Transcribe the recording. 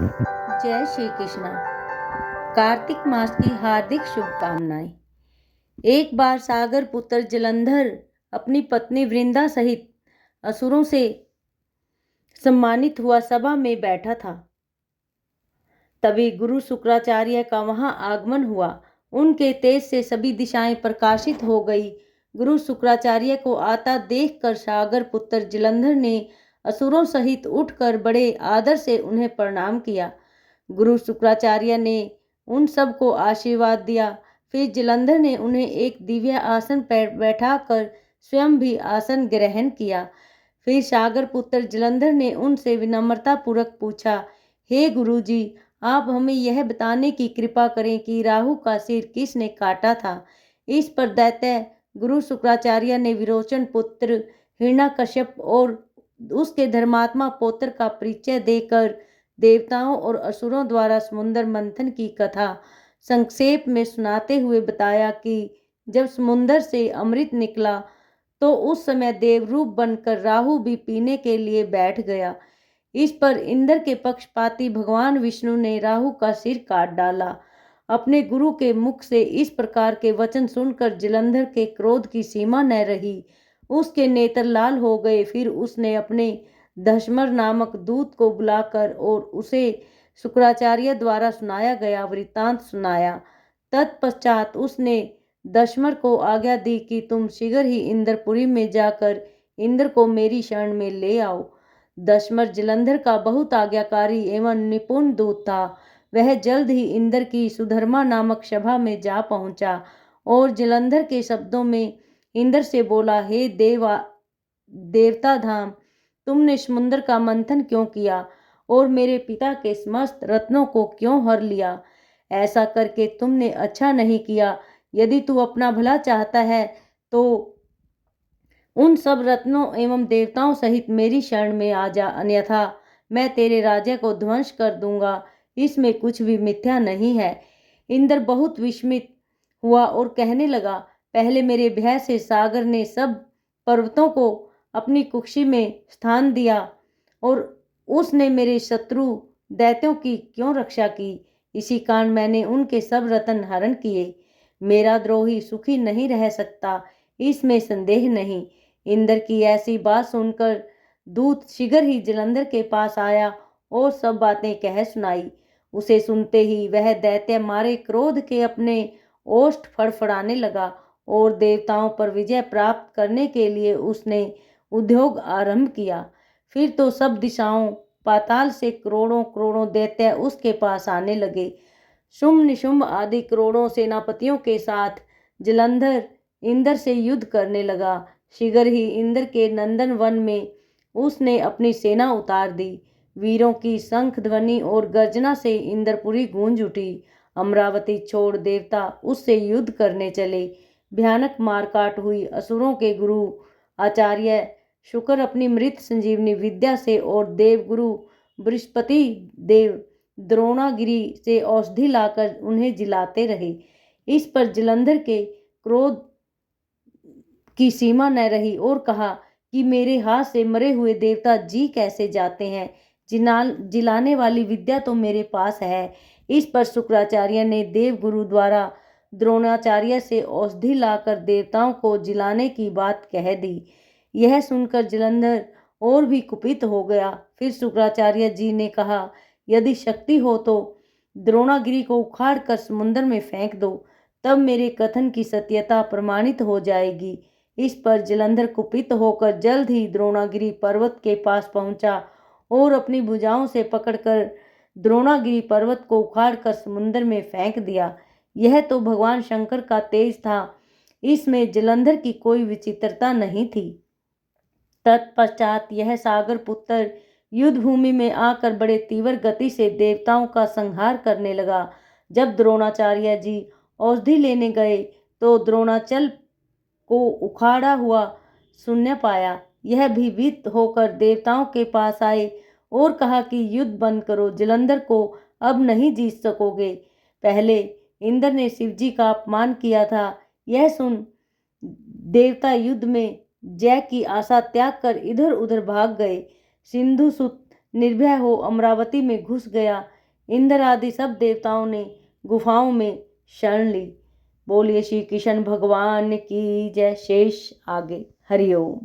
जय श्री कृष्णा। कार्तिक मास की हार्दिक शुभकामनाएं। एक बार सागर पुत्र जलंधर अपनी पत्नी वृंदा सहित असुरों से सम्मानित हुआ सभा में बैठा था। तभी गुरु शुक्राचार्य का वहां आगमन हुआ। उनके तेज से सभी दिशाएं प्रकाशित हो गई। गुरु शुक्राचार्य को आता देखकर सागर पुत्र जलंधर ने असुरों सहित उठकर बड़े आदर से उन्हें प्रणाम किया। गुरु शुक्राचार्य ने उन सब को आशीर्वाद दिया। फिर जलंधर ने उन्हें एक दिव्य आसन पर बैठाकर स्वयं भी आसन ग्रहण किया। फिर सागर पुत्र जलंधर ने उनसे विनम्रता पूर्वक पूछा, हे गुरुजी, आप हमें यह बताने की कृपा करें कि राहु का सिर किसने काटा था। इस पर दैत्य गुरु शुक्राचार्य ने विरोचन पुत्र हिरण्यकश्यप और उसके धर्मात्मा पौत्र का परिचय देकर देवताओं और असुरों द्वारा समुद्र मंथन की कथा संक्षेप में सुनाते हुए बताया कि जब समुद्र से अमृत निकला तो उस समय देवरूप बनकर राहु भी पीने के लिए बैठ गया। इस पर इंद्र के पक्षपाती भगवान विष्णु ने राहु का सिर काट डाला। अपने गुरु के मुख से इस प्रकार के वचन सुनकर जलंधर के क्रोध की सीमा न रही। उसके नेत्र लाल हो गए। फिर उसने अपने दशमर नामक दूत को बुलाकर और उसे शुक्राचार्य द्वारा सुनाया गया वृत्तांत सुनाया। तत्पश्चात उसने दशमर को आज्ञा दी कि तुम शीघ्र ही इंद्रपुरी में जाकर इंद्र को मेरी शरण में ले आओ। दशमर जलंधर का बहुत आज्ञाकारी एवं निपुण दूत था। वह जल्द ही इंद्र की सुधर्मा नामक सभा में जा पहुंचा और जलंधर के शब्दों में इंद्र से बोला, हे देवता धाम, तुमने समुद्र का मंथन क्यों किया और मेरे पिता के समस्त रत्नों को क्यों हर लिया। ऐसा करके तुमने अच्छा नहीं किया। यदि तू अपना भला चाहता है तो उन सब रत्नों एवं देवताओं सहित मेरी शरण में आ जा, अन्यथा मैं तेरे राज्य को ध्वंस कर दूंगा। इसमें कुछ भी मिथ्या नहीं है। इंद्र बहुत विस्मित हुआ और कहने लगा, पहले मेरे भय से सागर ने सब पर्वतों को अपनी कुक्षी में स्थान दिया और उसने मेरे शत्रु दैत्यों की क्यों रक्षा की। इसी कारण मैंने उनके सब रत्न हरण किए। मेरा द्रोही सुखी नहीं रह सकता, इसमें संदेह नहीं। इंद्र की ऐसी बात सुनकर दूत शीघ्र ही जलंधर के पास आया और सब बातें कह सुनाई। उसे सुनते ही वह दैत्य मारे क्रोध के अपने ओष्ठ फड़फड़ाने लगा और देवताओं पर विजय प्राप्त करने के लिए उसने उद्योग आरंभ किया। फिर तो सब दिशाओं पाताल से करोड़ों करोड़ों दैत्य उसके पास आने लगे। शुंभ निशुंभ आदि करोड़ों सेनापतियों के साथ जलंधर इंद्र से युद्ध करने लगा। शीघ्र ही इंद्र के नंदन वन में उसने अपनी सेना उतार दी। वीरों की शंख ध्वनि और गर्जना से इंद्रपुरी गूंज उठी। अमरावती छोड़ देवता उससे युद्ध करने चले। भयानक मारकाट हुई। असुरों के गुरु आचार्य शुक्र अपनी मृत संजीवनी विद्या से और देव गुरु बृहस्पति देव द्रोणागिरी से औषधि लाकर उन्हें जिलाते रहे। इस पर जलंधर के क्रोध की सीमा न रही और कहा कि मेरे हाथ से मरे हुए देवता जी कैसे जाते हैं। जिलाने वाली विद्या तो मेरे पास है। इस पर शुक्राचार्य ने देव गुरु द्वारा द्रोणाचार्य से औषधि लाकर देवताओं को जिलाने की बात कह दी। यह सुनकर जलंधर और भी कुपित हो गया। फिर शुक्राचार्य जी ने कहा, यदि शक्ति हो तो द्रोणागिरी को उखाड़ कर समुद्र में फेंक दो, तब मेरे कथन की सत्यता प्रमाणित हो जाएगी। इस पर जलंधर कुपित होकर जल्द ही द्रोणागिरी पर्वत के पास पहुंचा और अपनी भुजाओं से पकड़कर द्रोणागिरी पर्वत को उखाड़कर समुद्र में फेंक दिया। यह तो भगवान शंकर का तेज था। इसमें जलंधर की कोई विचित्रता नहीं थी। तत्पश्चात यह सागर पुत्र युद्ध भूमि में आकर बड़े तीव्र गति से देवताओं का संहार करने लगा। जब द्रोणाचार्य जी औषधि लेने गए तो द्रोणाचल को उखाड़ा हुआ शून्य पाया। यह भयभीत होकर देवताओं के पास आए और कहा कि युद्ध बंद करो, जलंधर को अब नहीं जीत सकोगे। पहले इंद्र ने शिवजी का अपमान किया था। यह सुन देवता युद्ध में जय की आशा त्याग कर इधर उधर भाग गए। सिंधु सुत निर्भय हो अमरावती में घुस गया। इंद्र आदि सब देवताओं ने गुफाओं में शरण ली। बोलिए श्री कृष्ण भगवान की जय। शेष आगे। हरिओम।